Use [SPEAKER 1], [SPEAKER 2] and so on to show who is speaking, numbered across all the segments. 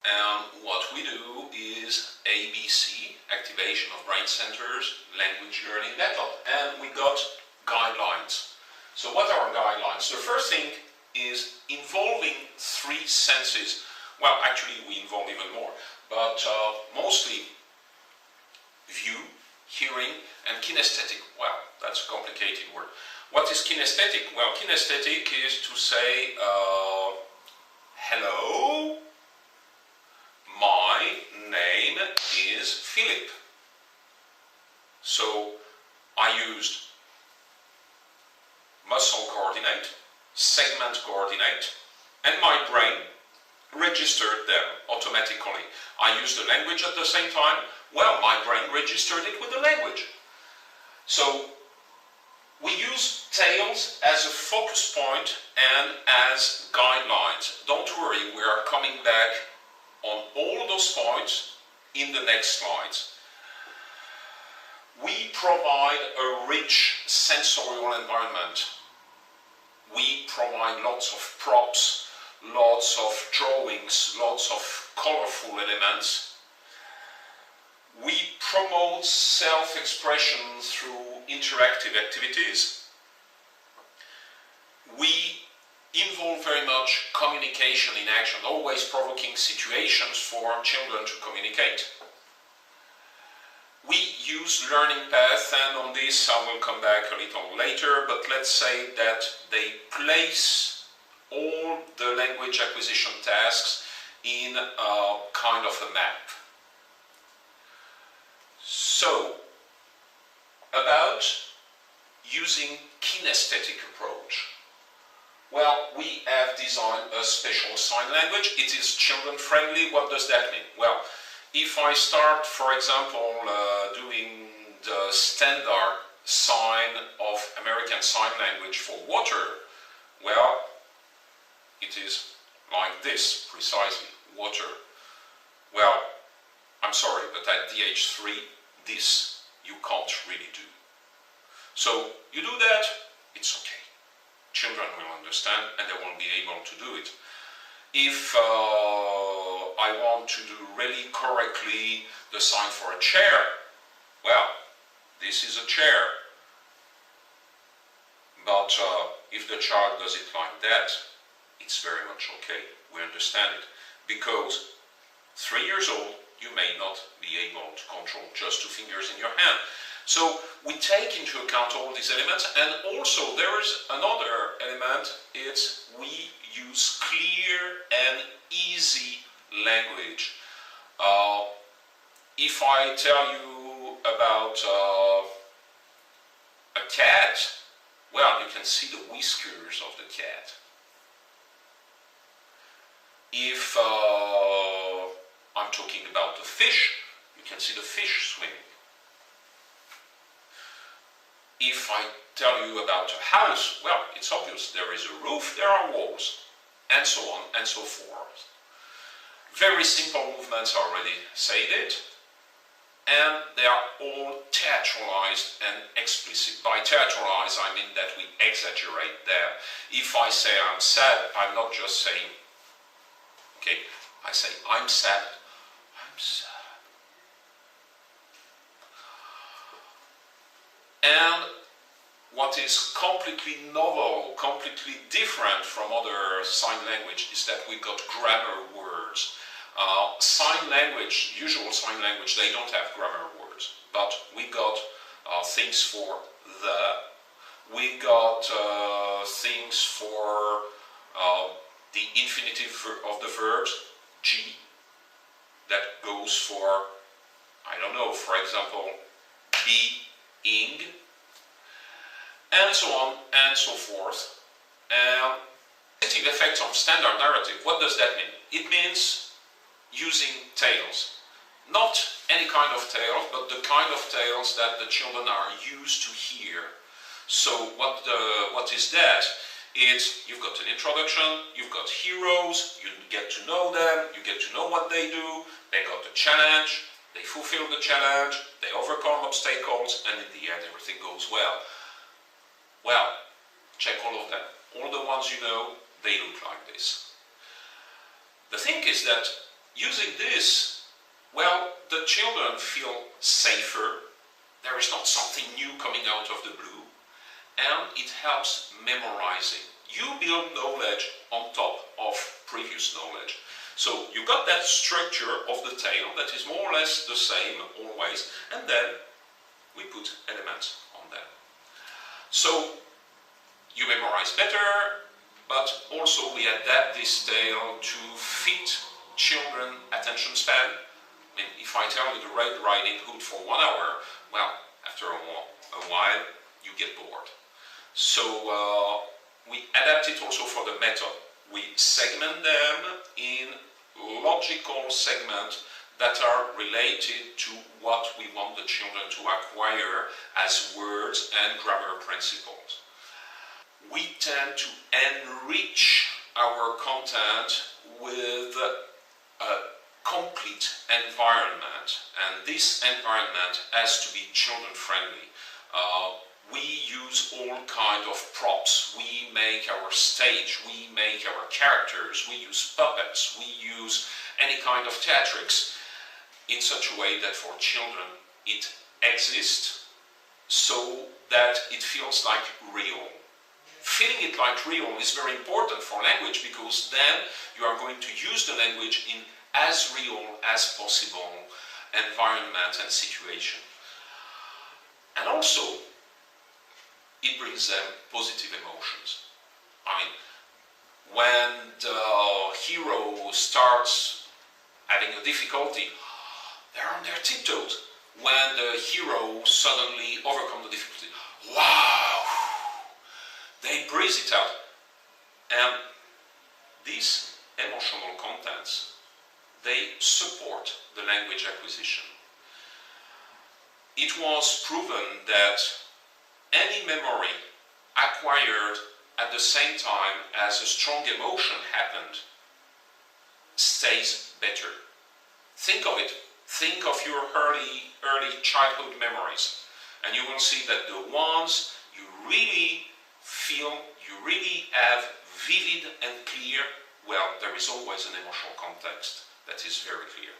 [SPEAKER 1] And what we do is ABC, activation of brain centers, language learning method. And we got guidelines. So what are guidelines? The first thing is involving three senses. Well, actually we involve even more, but mostly view, hearing, and kinesthetic. Well, that's a complicated word. What is kinesthetic? Well, kinesthetic is to say, hello, my name is Philip. So I used muscle coordinate, segment coordinate, and my brain registered them automatically. I used the language at the same time. Well, my brain registered it with the language. So we use tails as a focus point and as guidelines. Don't worry, we are coming back on all those points in the next slides. We provide a rich sensorial environment. We provide lots of props, lots of drawings, lots of colorful elements. We promote self-expression through interactive activities. We involve very much communication in action, always provoking situations for children to communicate. We use learning paths, and on this I will come back a little later, but let's say that they place all the language acquisition tasks in a kind of a map. So, about using kinesthetic approach. Well, we have designed a special sign language. It is children friendly. What does that mean? Well, if I start, for example, doing the standard sign of American Sign Language for water, well, it is like this, precisely, water. Well, I'm sorry, but at the age 3, this you can't really do. So, you do that, it's okay. Children will understand and they will be able to do it. If I want to do really correctly the sign for a chair, well, this is a chair. But if the child does it like that, it's very much okay. We understand it. Because 3 years old, you may not be able to control just 2 fingers in your hand. So we take into account all these elements, and also there is another element, it's we use clear and easy language. If I tell you about a cat, well, you can see the whiskers of the cat. If I'm talking about the fish, you can see the fish swimming. If I tell you about a house, well, it's obvious. There is a roof, there are walls, and so on and so forth. Very simple movements, I already said it, and they are all theatralized and explicit. By theatralize, I mean that we exaggerate them. If I say I'm sad, I'm not just saying, okay, I say I'm sad, I'm sad. And what is completely novel, completely different from other sign language is that we got grammar words. Sign language, usual sign language, they don't have grammar words, but we got things for the, we got things for the infinitive of the verbs, G, that goes for, I don't know, for example, being, and so on and so forth. Effects of standard narrative, what does that mean? It means using tails. Not any kind of tails, but the kind of tails that the children are used to hear. So what is that? It's, you've got an introduction, you've got heroes, you get to know them, you get to know what they do, they got the challenge, they fulfill the challenge, they overcome obstacles, and in the end everything goes well. Well, check all of them. All the ones you know, they look like this. The thing is that using this, well, the children feel safer. There is not something new coming out of the blue, and it helps memorizing. You build knowledge on top of previous knowledge. So you got that structure of the tale that is more or less the same always, and then we put elements on them. So you memorize better, but also we adapt this tale to fit children attention span. I mean, if I tell you the Red Riding Hood for 1 hour, well, after a while you get bored. So we adapt it also for the method. We segment them in logical segments that are related to what we want the children to acquire as words and grammar principles. We tend to enrich our content with a complete environment, and this environment has to be children friendly. We use all kinds of props. We make our stage, we make our characters, we use puppets, we use any kind of theatrics in such a way that for children it exists so that it feels like real. Feeling it like real is very important for language, because then you are going to use the language in as real as possible environment and situation. And also, it brings them positive emotions. I mean, when the hero starts having a difficulty, they're on their tiptoes. When the hero suddenly overcomes the difficulty, wow! They breathe it out. And these emotional contents, they support the language acquisition. It was proven that any memory acquired at the same time as a strong emotion happened stays better. Think of it. Think of your early childhood memories, and you will see that the ones you really feel, you really have vivid and clear, well, there is always an emotional context that is very clear.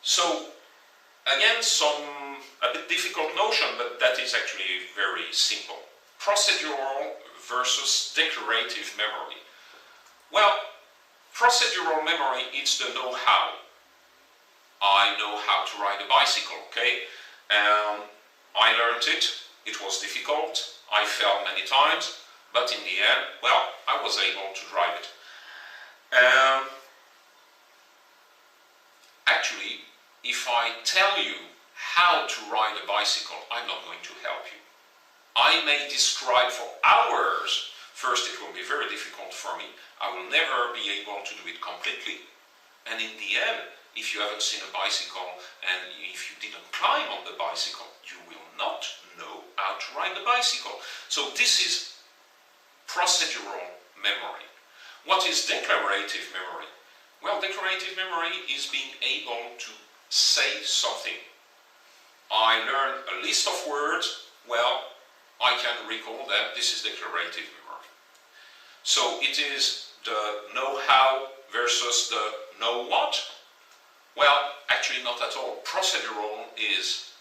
[SPEAKER 1] So, again, a bit difficult notion, but that is actually very simple. Procedural versus declarative memory. Well, procedural memory is the know-how. I know how to ride a bicycle, okay? I learned it. It was difficult. I fell many times, but in the end, well, I was able to drive it. Actually, if I tell you how to ride a bicycle, I'm not going to help you. I may describe for hours. First, it will be very difficult for me. I will never be able to do it completely. And in the end, if you haven't seen a bicycle and if you didn't climb on the bicycle, you will not know how to ride the bicycle. So this is procedural memory. What is declarative memory? Well, declarative memory is being able to say something. I learn a list of words, well, I can recall them. This is declarative memory. So it is the know-how versus the know-what. Well, actually not at all. Procedural is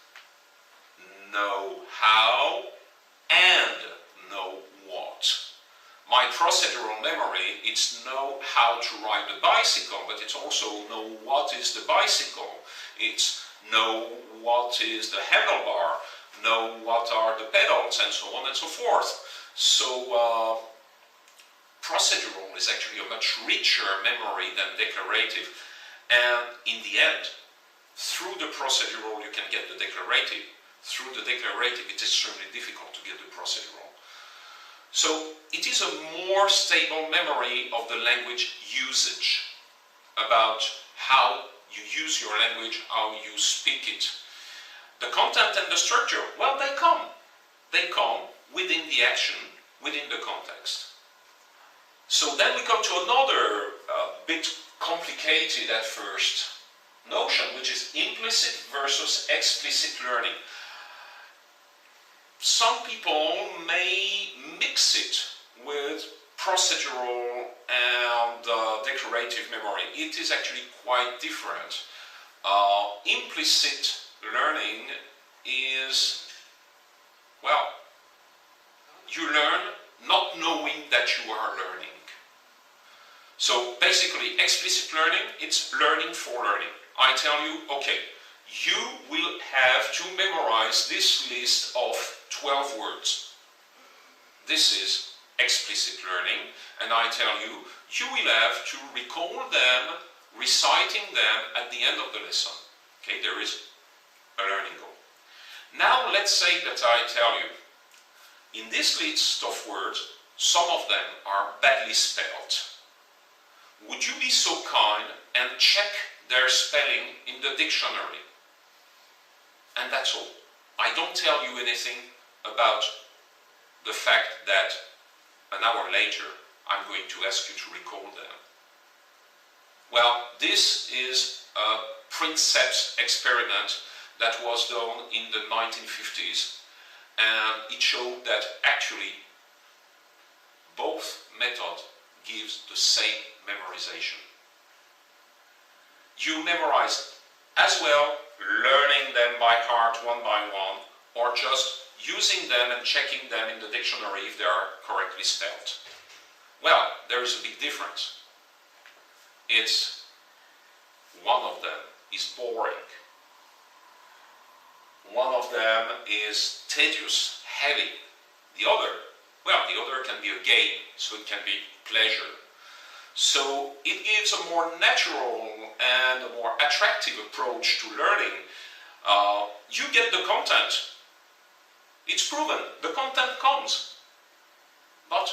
[SPEAKER 1] know-how and know-what. My procedural memory, it's know how to ride the bicycle, but it's also know what is the bicycle. It's know what is the handlebar, know what are the pedals, and so on and so forth. So procedural is actually a much richer memory than declarative. And in the end, through the procedural you can get the declarative. Through the declarative it's extremely difficult to get the procedural. So it is a more stable memory of the language usage, about how you use your language, how you speak it. The content and the structure, well, they come. They come within the action, within the context. So then we come to another bit complicated at first notion, which is implicit versus explicit learning. Some people may mix it with procedural and declarative memory. It is actually quite different. Implicit learning is, well, you learn not knowing that you are learning. So basically, explicit learning, it's learning for learning. I tell you, okay, you will have to memorize this list of 12 words. This is explicit learning, and I tell you, you will have to recall them, reciting them at the end of the lesson. Okay, there is a learning goal. Now let's say that I tell you, in this list of words, some of them are badly spelled. Would you be so kind and check their spelling in the dictionary? And that's all. I don't tell you anything about the fact that an hour later I'm going to ask you to recall them. Well, this is a Princeps experiment that was done in the 1950s, and it showed that actually both methods gives the same memorization. You memorize as well, learning them by heart one by one, or just using them and checking them in the dictionary if they are correctly spelled. Well, there is a big difference. It's one of them is boring. One of them is tedious, heavy. The other, well, the other can be a game, so it can be pleasure. So it gives a more natural and a more attractive approach to learning. You get the content. It's proven. The content comes. But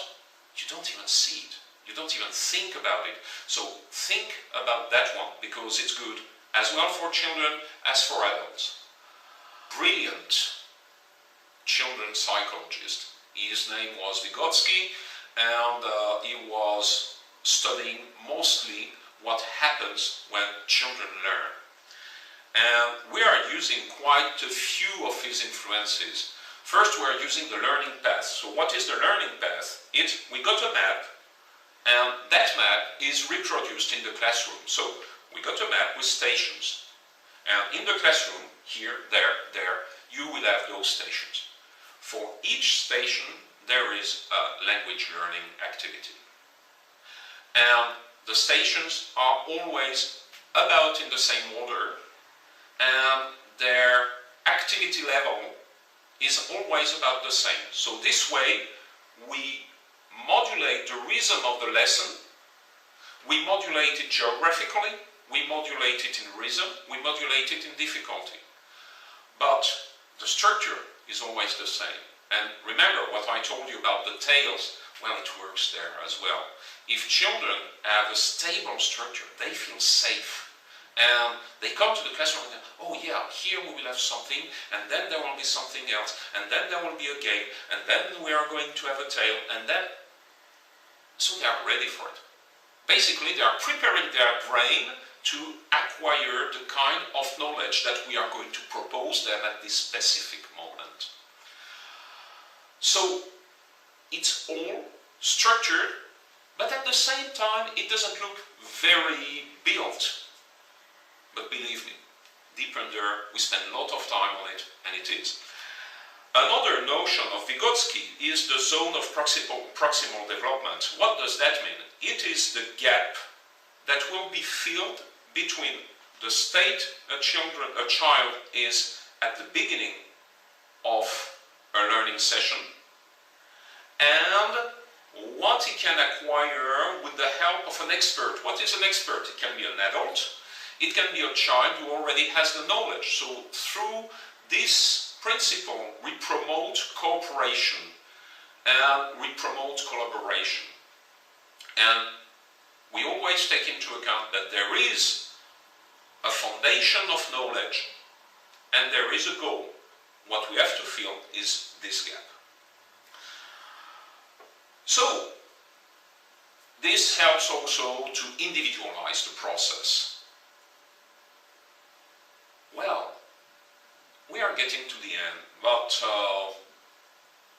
[SPEAKER 1] you don't even see it. You don't even think about it. So think about that one, because it's good as well for children as for adults. Brilliant children's psychologist. His name was Vygotsky, and he was studying mostly what happens when children learn. And we are using quite a few of his influences. First, we are using the learning path. So what is the learning path? We got a map, and that map is reproduced in the classroom. So we got a map with stations. And in the classroom, here, there, you will have those stations. For each station, there is a language learning activity. And the stations are always about in the same order, and their activity level is always about the same. So this way, we modulate the rhythm of the lesson, we modulate it geographically, we modulate it in rhythm, we modulate it in difficulty. But the structure is always the same. And remember what I told you about the tails, well, it works there as well. If children have a stable structure, they feel safe. And they come to the classroom and go, oh yeah, here we will have something, and then there will be something else, and then there will be a game, and then we are going to have a tail, and then... So they are ready for it. Basically, they are preparing their brain to acquire the kind of knowledge that we are going to propose them at this specific moment. So it's all structured, but at the same time it doesn't look very built. But believe me, deep under, we spend a lot of time on it, and it is. Another notion of Vygotsky is the zone of proximal development. What does that mean? It is the gap that will be filled between the state a child is at the beginning of a learning session and what he can acquire with the help of an expert. What is an expert? It can be an adult. It can be a child who already has the knowledge. So through this principle, we promote cooperation and we promote collaboration. And we always take into account that there is a foundation of knowledge and there is a goal. What we have to fill is this gap. So, this helps also to individualize the process. Well, we are getting to the end, but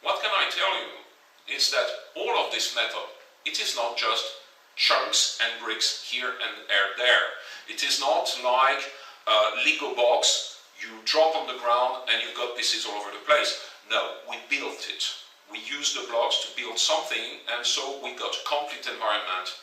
[SPEAKER 1] what can I tell you is that all of this method It is not just chunks and bricks here and there. It is not like a Lego box you drop on the ground and you've got pieces all over the place. No, we built it. We used the blocks to build something, and so we got a complete environment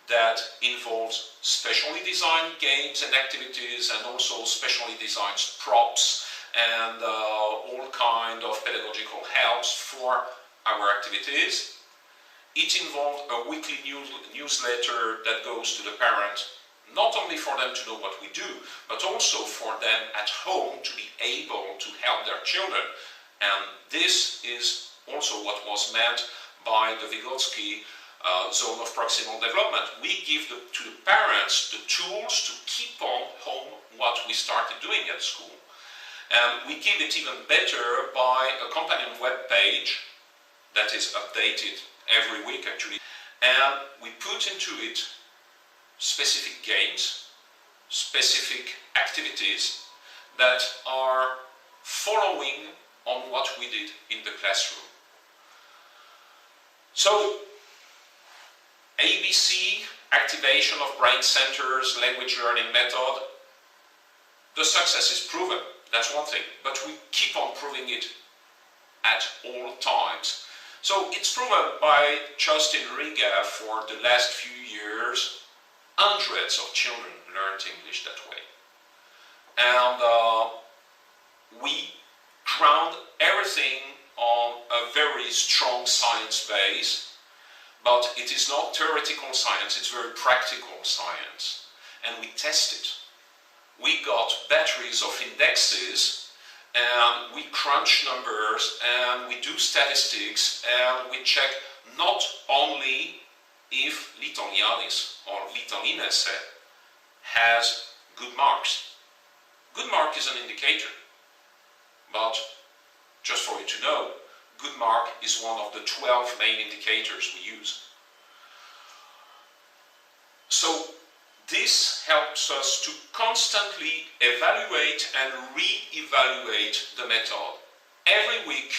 [SPEAKER 1] that involves specially designed games and activities, and also specially designed props and all kind of pedagogical helps for our activities. It involved a weekly newsletter that goes to the parents, not only for them to know what we do, but also for them at home to be able to help their children. And this is also what was meant by the Vygotsky zone of proximal development. We give to the parents the tools to keep on home what we started doing at school. And we give it even better by a companion web page that is updated every week actually. And we put into it specific games, specific activities that are following on what we did in the classroom. So, ABC, activation of brain centers, language learning method, the success is proven, that's one thing, but we keep on proving it at all times. So it's proven by, just in Riga for the last few years, hundreds of children learned English that way. And we ground everything on a very strong science base, but it is not theoretical science, it's very practical science. And we test it. We got batteries of indexes, and we crunch numbers, and we do statistics, and we check not only if l'Italianis or l'Italinese has good marks. Good mark is an indicator, but just for you to know, good mark is one of the 12 main indicators we use. So this helps us to constantly evaluate and re-evaluate the method. Every week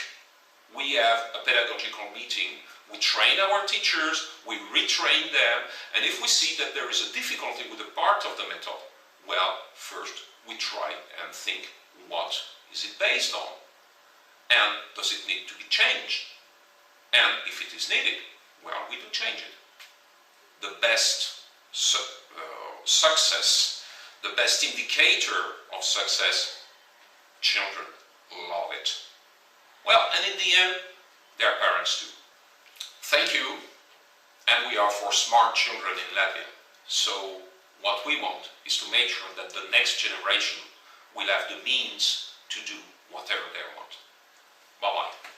[SPEAKER 1] we have a pedagogical meeting. We train our teachers, we retrain them, and if we see that there is a difficulty with a part of the method, well, first we try and think, what is it based on? And does it need to be changed? And if it is needed, well, we do change it. The best success, the best indicator of success, children love it. Well, and in the end, their parents do. Thank you, and we are for smart children in Latvia. So what we want is to make sure that the next generation will have the means to do whatever they want. Bye-bye.